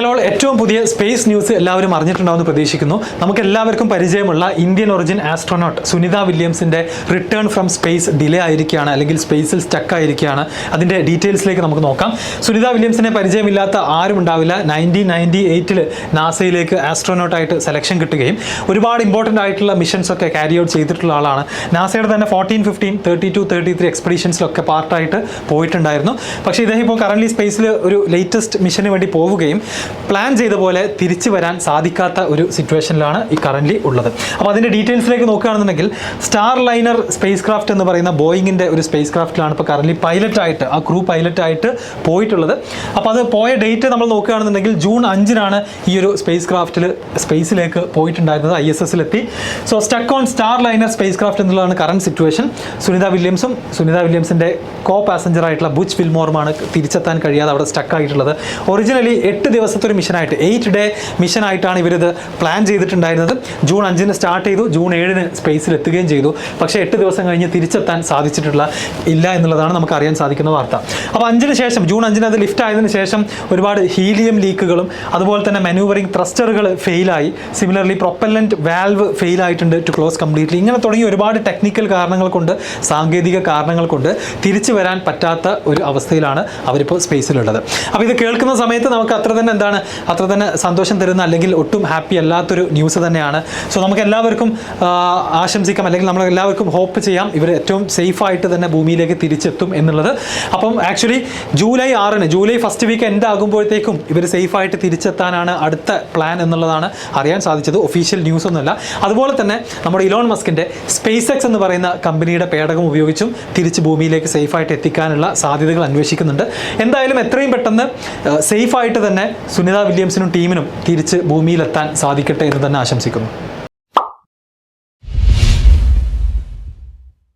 Hello, ഏറ്റവും പുതിയ space news എല്ലാവരും അറിഞ്ഞിട്ടുണ്ടാവുമെന്ന് പ്രതീക്ഷിക്കുന്നു. നമുക്ക് എല്ലാവർക്കും പരിചയമുള്ള ഇന്ത്യൻ ഒറിജിൻ ആസ്ട്രോനോട്ട് സുനിത വില്യംസിൻ്റെ റിട്ടേൺ ഫ്രം സ്പേസ് ഡിലേ ആയിരിക്കുകയാണ്, അല്ലെങ്കിൽ സ്പേസിൽ സ്റ്റക്ക് ആയിരിക്കുകയാണ്. അതിൻ്റെ ഡീറ്റെയിൽസിലേക്ക് നമുക്ക് നോക്കാം. സുനിത വില്യംസിനെ പരിചയമില്ലാത്ത ആരും ഉണ്ടാവില്ല. 1998 നാസയിലേക്ക് ആസ്ട്രോനോട്ടായിട്ട് സെലക്ഷൻ കിട്ടുകയും ഒരുപാട് ഇമ്പോർട്ടൻ്റ് ആയിട്ടുള്ള മിഷൻസ് ഒക്കെ ക്യാരി ഔട്ട് ചെയ്തിട്ടുള്ള ആളാണ്. നാസയുടെ തന്നെ 14, 15, 32, 33 എക്സ്പെഡീഷൻസിലൊക്കെ പാർട്ടായിട്ട് പോയിട്ടുണ്ടായിരുന്നു. പക്ഷേ ഇദ്ദേഹം ഇപ്പോൾ കറൻ്റ് സ്പേസിൽ ഒരു ലേറ്റസ്റ്റ് മിഷന് വേണ്ടി പോവുകയും പ്ലാൻ ചെയ്ത പോലെ തിരിച്ചു വരാൻ സാധിക്കാത്ത ഒരു സിറ്റുവേഷനിലാണ് ഈ കറൻ്റ് ഉള്ളത്. അപ്പോൾ അതിൻ്റെ ഡീറ്റെയിൽസിലേക്ക് നോക്കുകയാണെന്നുണ്ടെങ്കിൽ സ്റ്റാർ ലൈനർ സ്പേസ് ക്രാഫ്റ്റ് എന്ന് പറയുന്ന ബോയിങ്ങിൻ്റെ ഒരു സ്പേസ് ക്രാഫ്റ്റിലാണ് ഇപ്പോൾ കറൻ്റ് പൈലറ്റായിട്ട്, ആ ക്രൂ പൈലറ്റായിട്ട് പോയിട്ടുള്ളത്. അപ്പോൾ അത് പോയ ഡേറ്റ് നമ്മൾ നോക്കുകയാണെന്നുണ്ടെങ്കിൽ ജൂൺ 5 ഈ ഒരു സ്പേസ് ക്രാഫ്റ്റിൽ സ്പേസിലേക്ക് പോയിട്ടുണ്ടായിരുന്നത്. ISS-ലെത്തി. So stuck on Starliner spacecraft എന്നുള്ളതാണ് കറണ്ട് സിറ്റുവേഷൻ. സുനിത വില്യംസിൻ്റെ കോ പാസഞ്ചറായിട്ടുള്ള ബുച്ച് വിൽമോറുമാണ് തിരിച്ചെത്താൻ കഴിയാതെ അവിടെ സ്റ്റക്ക് ആയിട്ടുള്ളത്. ഒറിജിനലി 8 ദിവസത്തെ ഒരു മിഷനായിട്ട്, 8 ഡേ മിഷനായിട്ടാണ് ഇവരിത് പ്ലാൻ ചെയ്തിട്ടുണ്ടായിരുന്നത്. ജൂൺ 5 സ്റ്റാർട്ട് ചെയ്തു, ജൂൺ 7 സ്പേസിൽ എത്തുകയും ചെയ്തു. പക്ഷേ 8 ദിവസം കഴിഞ്ഞ് തിരിച്ചെത്താൻ ഇല്ല എന്നുള്ളതാണ് നമുക്ക് അറിയാൻ സാധിക്കുന്ന വാർത്ത. അപ്പോൾ 5 ശേഷം, ജൂൺ 5 അത് ലിഫ്റ്റ് ആയതിനു ശേഷം ഒരുപാട് ഹീലിയം ലീക്കുകളും അതുപോലെ തന്നെ മാനൂവറിംഗ് ത്രസ്റ്ററുകൾ ഫെയിലായി. സിമിലർലി പ്രൊപ്പല്ലൻറ്റ് വാൽവ് ഫെയിലായിട്ടുണ്ട് ടു ക്ലോസ് കംപ്ലീറ്റ്ലി. ഇങ്ങനെ തുടങ്ങി ഒരുപാട് ടെക്നിക്കൽ കാരണങ്ങൾ കൊണ്ട്, സാങ്കേതിക കാരണങ്ങൾ കൊണ്ട് തിരിച്ചു വരാൻ പറ്റാത്ത ഒരു അവസ്ഥയിലാണ് അവരിപ്പോൾ സ്പേസിലുള്ളത്. അപ്പോൾ ഇത് കേൾക്കുന്ന സമയത്ത് നമുക്ക് അത്ര തന്നെ സന്തോഷം തരുന്ന, അല്ലെങ്കിൽ ഒട്ടും ഹാപ്പി അല്ലാത്തൊരു ന്യൂസ് തന്നെയാണ്. സോ നമുക്ക് എല്ലാവർക്കും ആശംസിക്കാം, അല്ലെങ്കിൽ നമ്മൾ എല്ലാവർക്കും ഹോപ്പ് ചെയ്യാം ഇവർ ഏറ്റവും സേഫായിട്ട് തന്നെ ഭൂമിയിലേക്ക് തിരിച്ചെത്തും എന്നുള്ളത്. അപ്പം actually July first weekend ആകുമ്പോഴത്തേക്കും ഇവർ സേഫായിട്ട് തിരിച്ചെത്താനാണ് അടുത്ത പ്ലാൻ എന്നുള്ളതാണ് അറിയാൻ സാധിച്ചത്. ഒഫീഷ്യൽ ന്യൂസ് ഒന്നുമല്ല. അതുപോലെ തന്നെ നമ്മുടെ ഇലോൺ മസ്കിൻ്റെ SpaceX എന്ന് പറയുന്ന കമ്പനിയുടെ പേടകം ഉപയോഗിച്ചും തിരിച്ച് ഭൂമിയിലേക്ക് സേഫായിട്ട് എത്തിക്കാനുള്ള സാധ്യതകൾ അന്വേഷിക്കുന്നുണ്ട്. എന്തായാലും എത്രയും പെട്ടെന്ന് സേഫായിട്ട് തന്നെ സുനിത വില്യംസിനും ടീമിനും തിരിച്ച് ഭൂമിയിലെത്താൻ സാധിക്കട്ടെ എന്ന് തന്നെ ആശംസിക്കുന്നു.